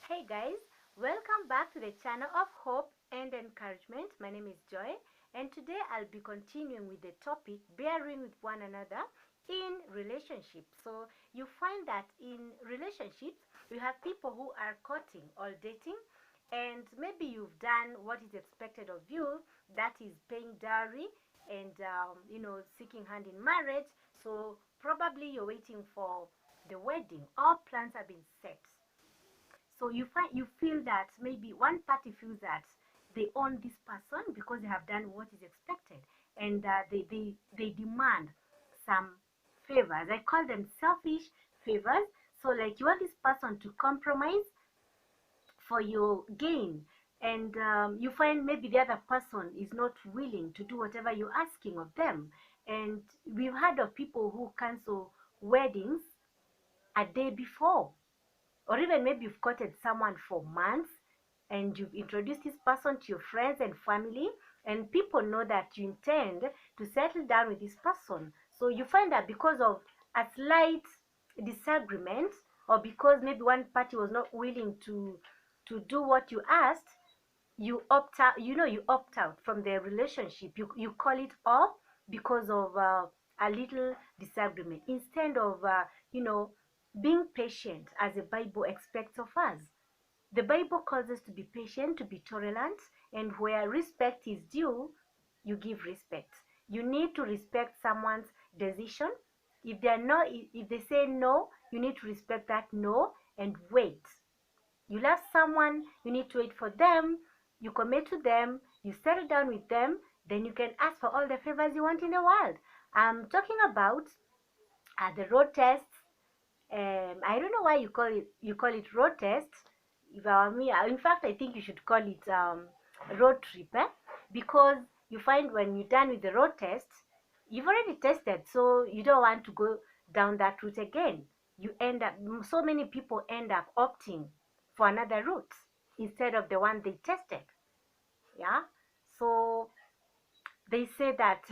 Hey guys, welcome back to the channel of hope and encouragement. My name is Joy, and today I'll be continuing with the topic bearing with one another in relationships. So you find that in relationships you have people who are courting or dating, and maybe you've done what is expected of you, that is paying dowry and seeking hand in marriage. So probably you're waiting for the wedding. All plans have been set, so you feel that maybe one party feels that they own this person because they have done what is expected, and they demand some favors. I call them selfish favors. So like you want this person to compromise for your gain, and you find maybe the other person is not willing to do whatever you're asking of them. And we've heard of people who cancel weddings a day before, or even maybe you've courted someone for months and you've introduced this person to your friends and family, and people know that you intend to settle down with this person. So you find that because of a slight disagreement, or because maybe one party was not willing to do what you asked, you opt out. You opt out from the relationship. You call it off because of a little disagreement, instead of being patient as the Bible expects of us. The Bible calls us to be patient, to be tolerant, and where respect is due, you give respect. You need to respect someone's decision. If they say no, you need to respect that no and wait. You love someone, you need to wait for them, you commit to them, you settle down with them, then you can ask for all the favors you want in the world. I'm talking about the road tests. I don't know why you call it road test. If I were me, in fact, I think you should call it road trip, because you find when you're done with the road test, you've already tested, so you don't want to go down that route again. You end up, so many people end up opting for another route instead of the one they tested. Yeah. So they say that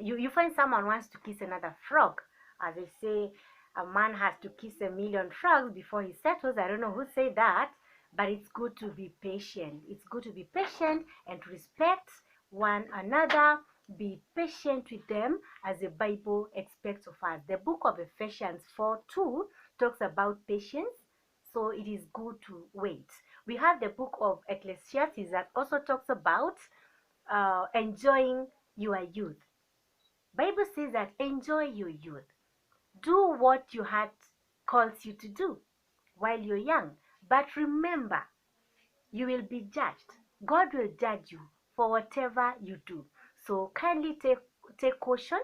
you find someone wants to kiss another frog. As they say, a man has to kiss a million frogs before he settles. I don't know who said that, but it's good to be patient. It's good to be patient and to respect one another. Be patient with them as the Bible expects of us. The book of Ephesians 4:2 talks about patience, so it is good to wait. We have the book of Ecclesiastes that also talks about enjoying your youth. Bible says that enjoy your youth. Do what your heart calls you to do while you're young. But remember, you will be judged. God will judge you for whatever you do. So kindly take caution,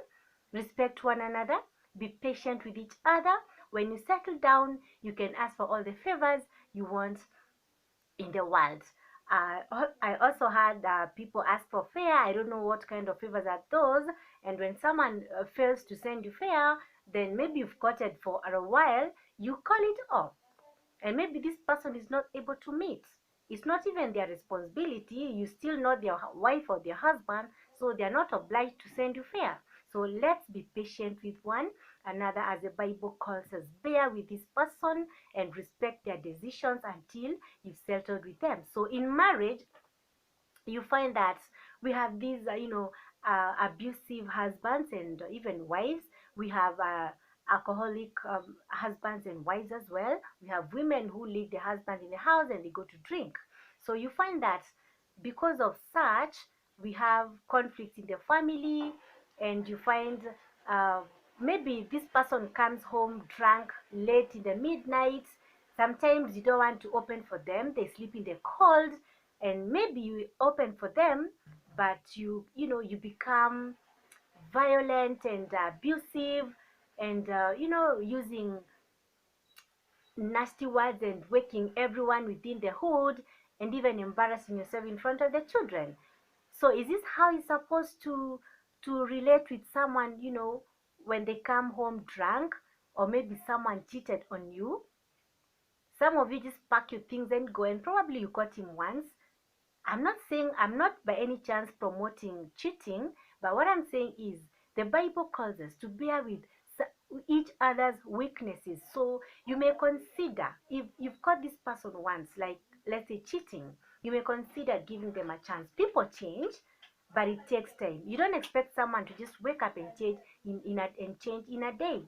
respect one another, be patient with each other. When you settle down, you can ask for all the favors you want in the world. I also had people ask for fare. I don't know what kind of favors are those. And when someone fails to send you fare, then maybe you've courted for a while, you call it off. And maybe this person is not able to meet. It's not even their responsibility. You still not their wife or their husband, so they are not obliged to send you fare. So let's be patient with one another, as the Bible calls us. Bear with this person and respect their decisions until you've settled with them. So in marriage, you find that we have these abusive husbands and even wives. We have alcoholic husbands and wives as well. We have women who leave the husband in the house and they go to drink. So you find that because of such, we have conflicts in the family. And you find uh, maybe this person comes home drunk late in the midnight. Sometimes you don't want to open for them, they sleep in the cold, and maybe you open for them, but you become violent and abusive, and using nasty words and waking everyone within the hood, and even embarrassing yourself in front of the children. So is this how you're supposed to relate with someone, when they come home drunk, or maybe someone cheated on you? Some of you just pack your things and go, and probably you caught him once. I'm not by any chance promoting cheating, but what I'm saying is the Bible calls us to bear with each other's weaknesses. So you may consider, if you've caught this person once, like let's say cheating, you may consider giving them a chance. People change, but it takes time. You don't expect someone to just wake up and change in a day.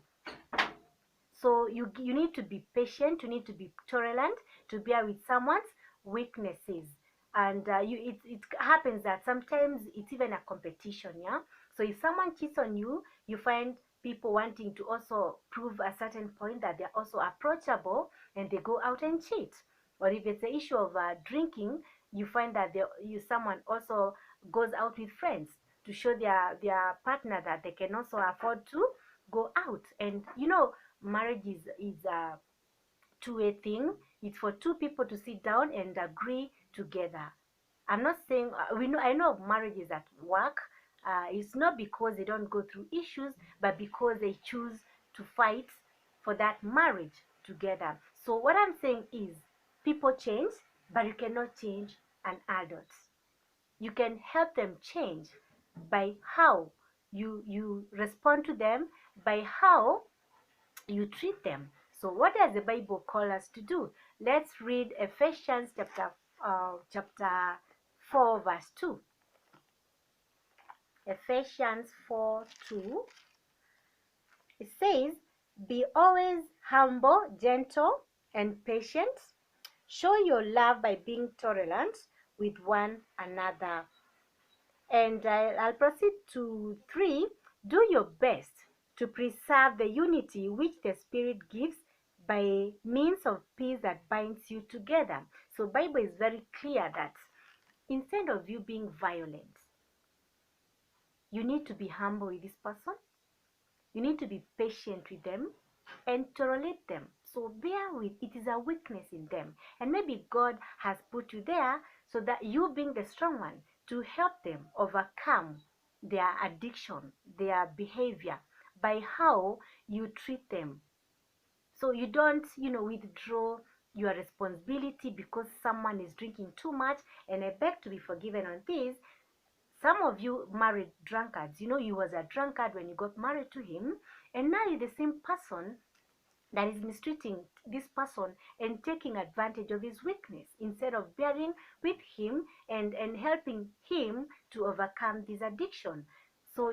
So you need to be patient, you need to be tolerant, to bear with someone's weaknesses. And it happens that sometimes it's even a competition, yeah. So if someone cheats on you, you find people wanting to also prove a certain point that they're also approachable, and they go out and cheat. Or if it's the issue of drinking, you find that someone also goes out with friends to show their partner that they can also afford to go out. And marriage is a two-way thing. It's for two people to sit down and agree together. I'm not saying I know of marriages at work. It's not because they don't go through issues, but because they choose to fight for that marriage together. So what I'm saying is, people change, but you cannot change an adult. You can help them change by how you respond to them, by how you treat them. So what does the Bible call us to do? Let's read Ephesians chapter 4 verse 2. Ephesians 4:2. It says, "Be always humble, gentle, and patient. Show your love by being tolerant with one another." And I'll proceed to 3. Do your best to preserve the unity which the Spirit gives by means of peace that binds you together. So Bible is very clear that instead of you being violent, you need to be humble with this person. You need to be patient with them and tolerate them. So bear with, it is a weakness in them. And maybe God has put you there so that you, being the strong one, to help them overcome their addiction, their behavior, by how you treat them. So you don't, withdraw your responsibility because someone is drinking too much. And I beg to be forgiven on this. Some of you married drunkards, you was a drunkard when you got married to him, and now you're the same person that is mistreating this person and taking advantage of his weakness instead of bearing with him and helping him to overcome this addiction. So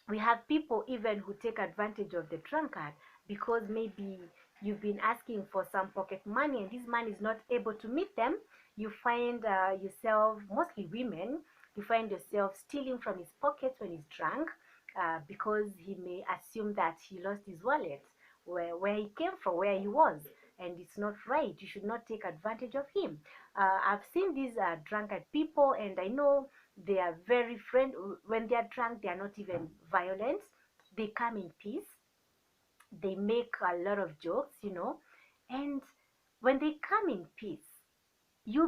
we have people even who take advantage of the drunkard because maybe you've been asking for some pocket money and this man is not able to meet them. You find yourself, mostly women, you find yourself stealing from his pockets when he's drunk, because he may assume that he lost his wallet where he came from, where he was, and it's not right. You should not take advantage of him. I've seen these drunkard people, and I know they are very friend. When they are drunk, they are not even violent. They come in peace. They make a lot of jokes, and when they come in peace,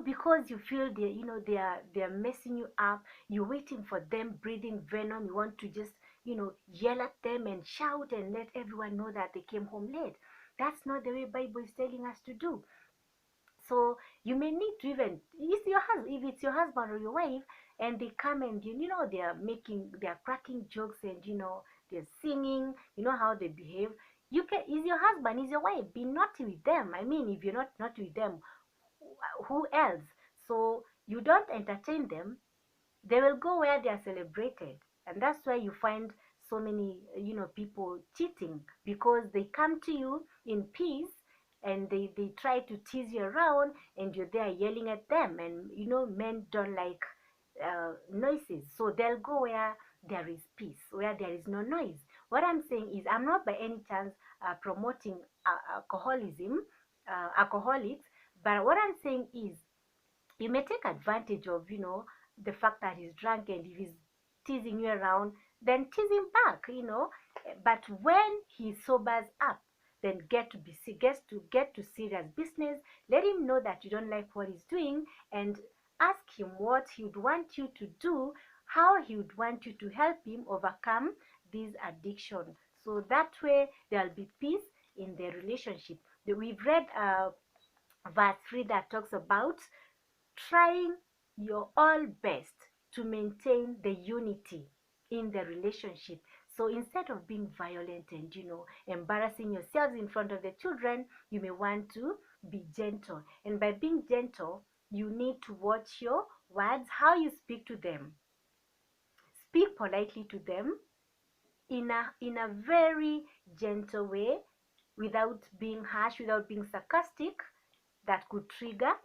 because you feel they are messing you up, you're waiting for them breathing venom. You want to just yell at them and shout and let everyone know that they came home late. That's not the way Bible is telling us to do. So you may need to even, if it's your husband or your wife, and they come and they are cracking jokes, and they're singing, how they behave. Is your husband, is your wife, be naughty with them. I mean, if you're not naughty with them, who else? So you don't entertain them, they will go where they are celebrated. And that's why you find so many people cheating, because they come to you in peace and they try to tease you around, and you're there yelling at them. And men don't like noises, so they'll go where there is peace, where there is no noise. What I'm saying is, I'm not by any chance promoting alcoholics, but what I'm saying is, you may take advantage of the fact that he's drunk, and if he's teasing you around, then tease him back, but when he sobers up, then get to serious business. Let him know that you don't like what he's doing, and ask him what he would want you to do, how he would want you to help him overcome this addiction. So that way there'll be peace in the relationship. We've read verse 3 that talks about trying your all best to maintain the unity in the relationship. So instead of being violent and, embarrassing yourselves in front of the children, you may want to be gentle. And by being gentle, you need to watch your words, how you speak to them. Speak politely to them in a very gentle way, without being harsh, without being sarcastic, that could trigger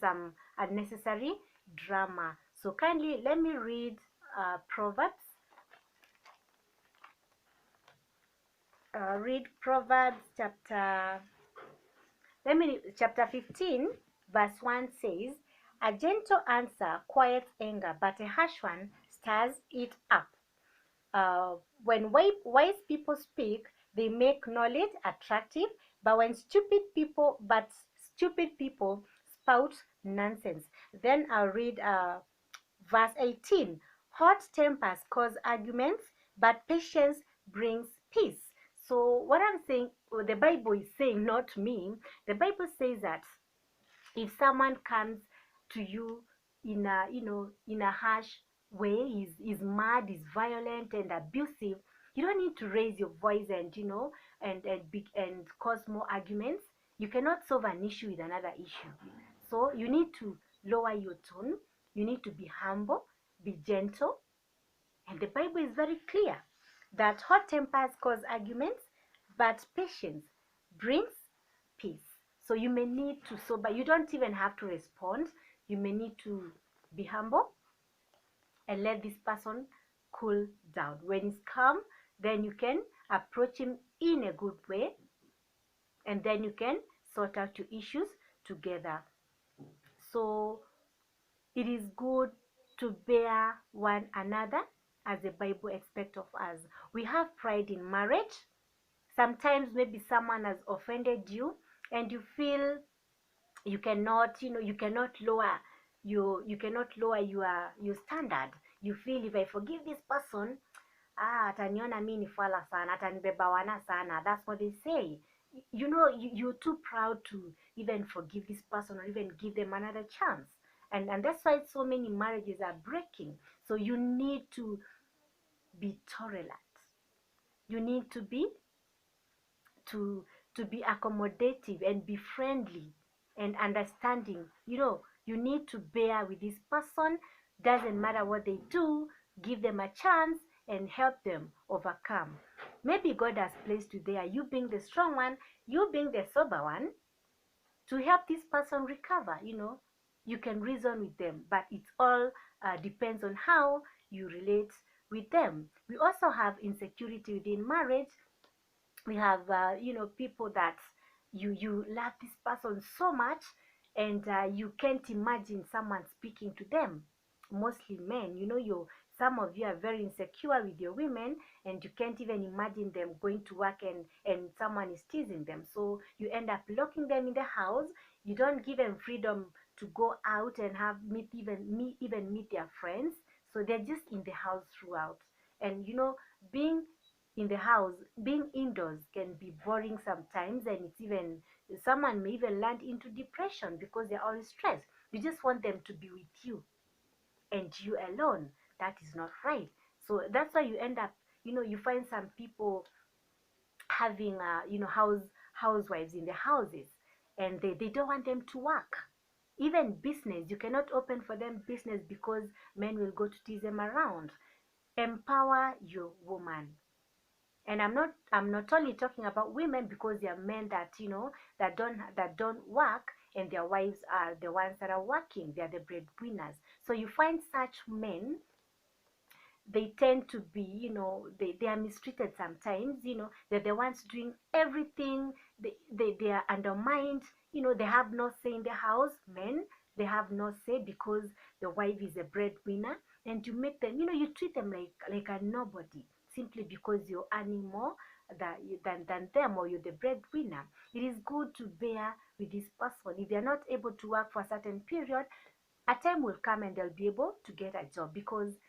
some unnecessary drama. So kindly let me read Proverbs. Read Proverbs chapter 15, verse 1 says, "A gentle answer quiets anger, but a harsh one stirs it up." When wise people speak, they make knowledge attractive, but stupid people spout nonsense. Then I'll read verse 18. "Hot tempers cause arguments, but patience brings peace." So what I'm saying, the Bible is saying, not me. The Bible says that if someone comes to you in a harsh way, is mad, is violent and abusive, you don't need to raise your voice and and cause more arguments. You cannot solve an issue with another issue. So you need to lower your tone, you need to be humble, be gentle. And the Bible is very clear that hot tempers cause arguments, but patience brings peace. So you may need to sober. You don't even have to respond. You may need to be humble and let this person cool down. When he's calm, then you can approach him in a good way, and then you can sort out your issues together. So it is good to bear one another as the Bible expects of us. We have pride in marriage. Sometimes maybe someone has offended you and you feel you cannot lower your standard. You feel, if I forgive this person, ataniona mi ni fala sana, atanibebawana sana. That's what they say. You're too proud to even forgive this person or even give them another chance. And that's why so many marriages are breaking. So you need to be tolerant. You need to be accommodative and be friendly and understanding. You need to bear with this person. Doesn't matter what they do, give them a chance and help them overcome. Maybe God has placed you there, you being the strong one, you being the sober one, to help this person recover. You can reason with them, but it all depends on how you relate with them. We also have insecurity within marriage. We have people that you love this person so much, and you can't imagine someone speaking to them. Mostly men, some of you are very insecure with your women, and you can't even imagine them going to work and someone is teasing them. So you end up locking them in the house. You don't give them freedom to go out and have meet their friends. So they're just in the house throughout. And being in the house, being indoors, can be boring sometimes, and someone may even land into depression because they're always stressed. You just want them to be with you and you alone. That is not right. So that's why you end up, you find some people having housewives in the houses, and they don't want them to work. Even business, you cannot open for them business because men will go to tease them around. Empower your woman. And I'm not only talking about women, because there are men that don't work, and their wives are the ones that are working. They are the breadwinners. So you find such men, they tend to be, they are mistreated sometimes. They're the ones doing everything. They are undermined. They have no say in the house. Men, they have no say because the wife is a breadwinner, and you make them, you treat them like a nobody, simply because you're earning more than them, or you're the breadwinner. It is good to bear with this person. If they're not able to work for a certain period, a time will come and they'll be able to get a job, because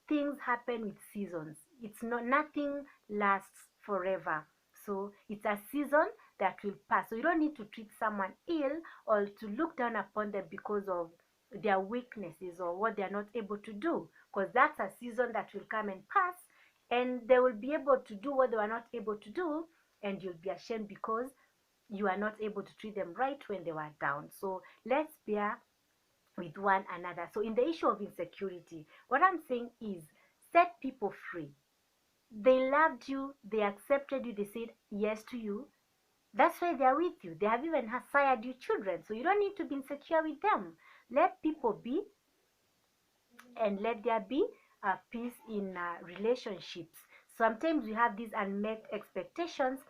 things happen with seasons. Nothing lasts forever. So it's a season that will pass. So you don't need to treat someone ill or to look down upon them because of their weaknesses or what they are not able to do, because that's a season that will come and pass, and they will be able to do what they were not able to do, and you'll be ashamed because you are not able to treat them right when they were down. So let's bear with one another. So in the issue of insecurity, what I'm saying is set people free. They loved you, they accepted you, they said yes to you. That's why they are with you. They have even sired you children, so you don't need to be insecure with them. Let people be, and let there be peace in relationships. Sometimes we have these unmet expectations,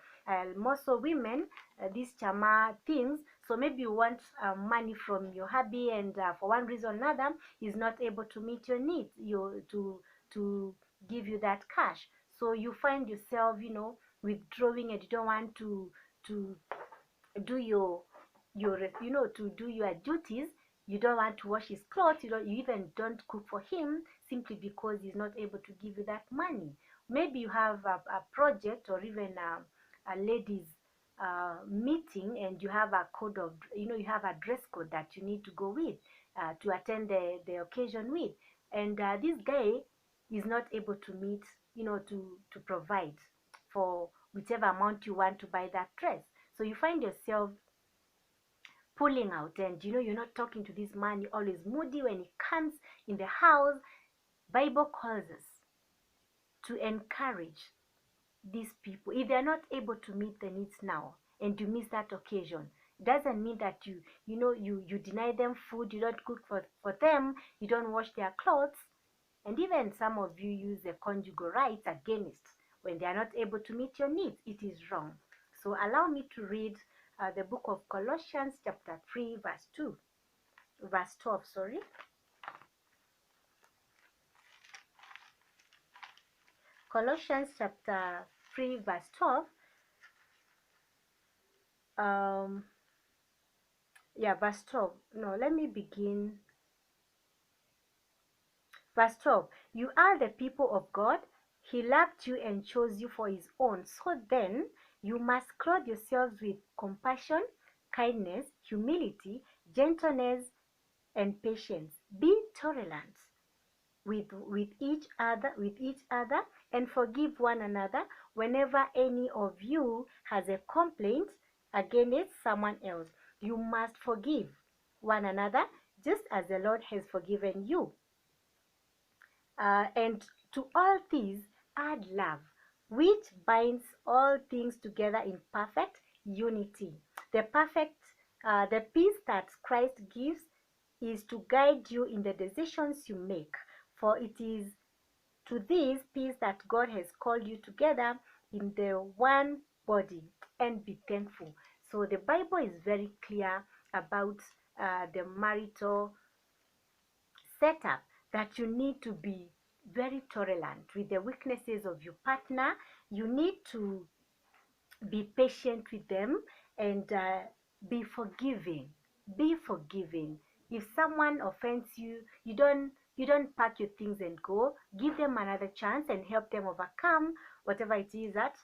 more so women, these chama things. So maybe you want money from your hubby, and for one reason or another he's not able to meet your needs, to give you that cash. So you find yourself, withdrawing, and you don't want to do to do your duties. You don't want to wash his clothes, you even don't cook for him, simply because he's not able to give you that money. Maybe you have a project, or even a ladies meeting, and you have a code of, you have a dress code that you need to go with, to attend the occasion with, and this guy is not able to meet, to provide for whichever amount you want to buy that dress. So you find yourself pulling out, and you're not talking to this man. You're always moody when he comes in the house. Bible calls us to encourage these people. If they're not able to meet the needs now, and you miss that occasion, it doesn't mean that you deny them food, you don't cook for them, you don't wash their clothes. And even some of you use the conjugal rights against when they are not able to meet your needs. It is wrong. So allow me to read the book of Colossians chapter 3 verse 12, sorry. Colossians chapter 3 verse 12. Verse 12. No, let me begin. Verse 12. You are the people of God. He loved you and chose you for his own. So then, you must clothe yourselves with compassion, kindness, humility, gentleness, and patience. Be tolerant with each other, and forgive one another whenever any of you has a complaint against someone else. You must forgive one another, just as the Lord has forgiven you. And to all these add love, which binds all things together in perfect unity. The peace that Christ gives is to guide you in the decisions you make, for it is to this peace that God has called you together in the one body, and be thankful. So the Bible is very clear about the marital setup, that you need to be very tolerant with the weaknesses of your partner. You need to be patient with them, and be forgiving. Be forgiving. If someone offends you, you don't pack your things and go. Give them another chance and help them overcome whatever it is that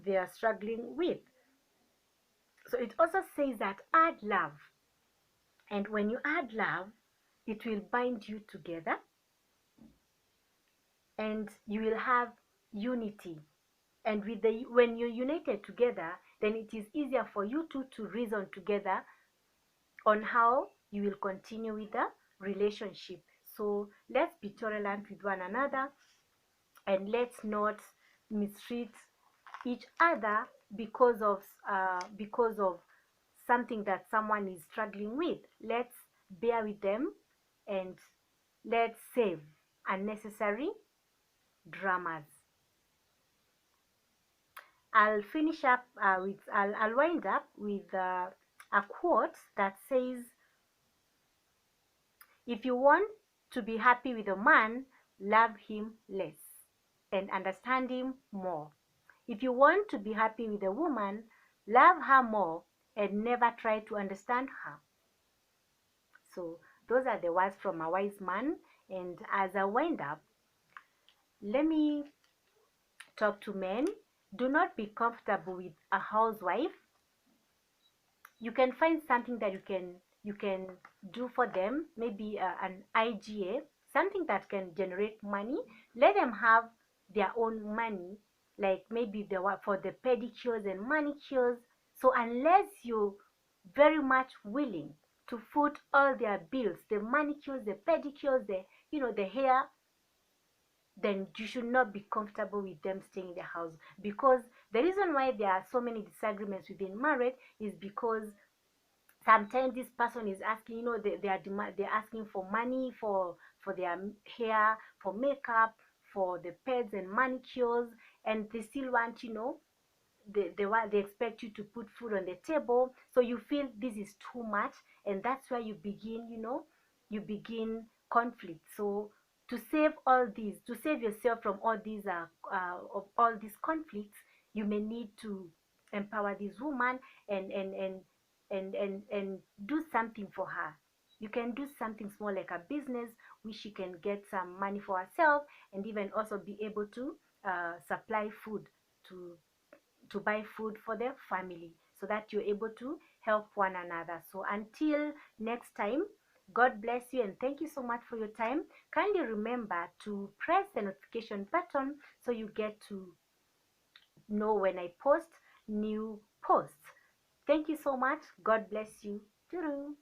they are struggling with. So it also says that add love, and when you add love, it will bind you together, and you will have unity. And when you're united together, then it is easier for you two to reason together on how you will continue with the relationship. So let's be tolerant with one another, and let's not mistreat each other because of something that someone is struggling with. Let's bear with them, and let's save unnecessary dramas. I'll wind up with a quote that says, if you want to be happy with a man, love him less and understand him more. If you want to be happy with a woman, love her more and never try to understand her. So those are the words from a wise man. And as I wind up, let me talk to men. Do not be comfortable with a housewife. You can find something that you can you can do for them, maybe an IGA, something that can generate money. Let them have their own money, like maybe the one for the pedicures and manicures. So unless you're very much willing to foot all their bills, the manicures, the pedicures, the hair, then you should not be comfortable with them staying in the house. Because the reason why there are so many disagreements within marriage is because sometimes this person is asking, they're asking for money for their hair, for makeup, for the pets and manicures, and they still want, they expect you to put food on the table. So you feel this is too much, and that's why you begin conflict. So to save yourself from of all these conflicts, you may need to empower this woman, and do something for her. You can do something small like a business, which she can get some money for herself, and even also be able to supply food to buy food for their family, so that you're able to help one another. So until next time, God bless you, and thank you so much for your time. Kindly remember to press the notification button so you get to know when I post new posts. Thank you so much. God bless you. Toodoo.